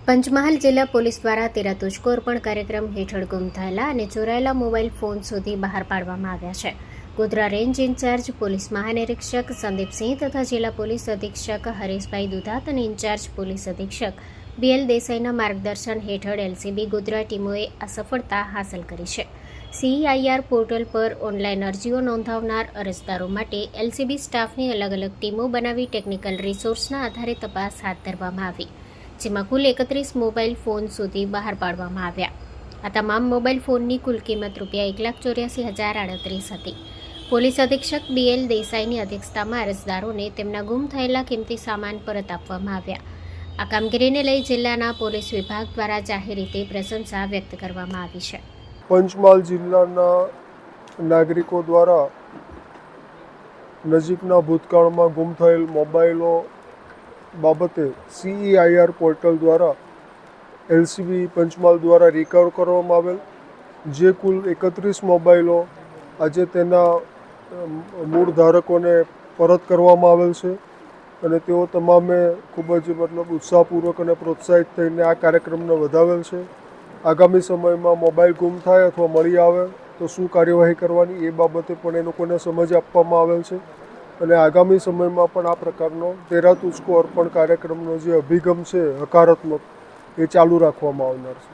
પંચમહાલ જિલ્લા પોલીસ દ્વારા તેરા તુજકો અર્પણ કાર્યક્રમ હેઠળ ગુમ થયેલા અને ચોરાયેલા મોબાઈલ ફોન સુધી બહાર પાડવામાં આવ્યા છે. ગોધરા રેન્જ ઇન્ચાર્જ પોલીસ મહાનિરીક્ષક સંદીપસિંહ તથા જિલ્લા પોલીસ અધિક્ષક હરેશભાઈ દુધાત અને ઇન્ચાર્જ પોલીસ અધિક્ષક BL દેસાઈના માર્ગદર્શન હેઠળ LCB ગોધરા ટીમોએ આ સફળતા હાંસલ કરી છે. CEIR પોર્ટલ પર ઓનલાઈન અરજીઓ નોંધાવનાર અરજદારો માટે LCB સ્ટાફની અલગ અલગ ટીમો બનાવી ટેકનિકલ રિસોર્સના આધારે તપાસ હાથ ધરવામાં આવી, જેમાં કુલ 31 મોબાઈલ ફોન સુધી બહાર પાડવામાં આવ્યા. આ તમામ મોબાઈલ ફોનની કુલ કિંમત ₹1,84,038 હતી. પોલીસ અધિક્ષક BL દેસાઈની અધ્યક્ષતામાં અરજદારોને તેમના ગુમ થયેલા કિંમતી સામાન પરત આપવામાં આવ્યા. આ કામગીરીને લઈ જિલ્લાના પોલીસ વિભાગ દ્વારા જાહેર રીતે પ્રશંસા વ્યક્ત કરવામાં આવી છે. પંચમહાલ જિલ્લાના નાગરિકો દ્વારા નજીકના ભૂતકાળમાં ગુમ થયેલ મોબાઈલો બાબતે CEIR પોર્ટલ દ્વારા LCB પંચમહાલ દ્વારા રિકવર કરવામાં આવેલ જે કુલ 31 મોબાઈલો આજે તેના મૂળ ધારકોને પરત કરવામાં આવેલ છે અને તેઓ તમામે ખૂબ જ ઉત્સાહપૂર્વક અને પ્રોત્સાહિત થઈને આ કાર્યક્રમને વધાવેલ છે. આગામી સમયમાં મોબાઈલ ગુમ થાય અથવા મળી આવે તો શું કાર્યવાહી કરવાની એ બાબતે પણ એ લોકોને સમજ આપવામાં આવેલ છે અને આગામી સમયમાં પણ આ પ્રકારનો તેરા તુજકો અર્પણ કાર્યક્રમનો જે અભિગમ છે હકારાત્મક એ ચાલુ રાખવામાં આવનાર છે.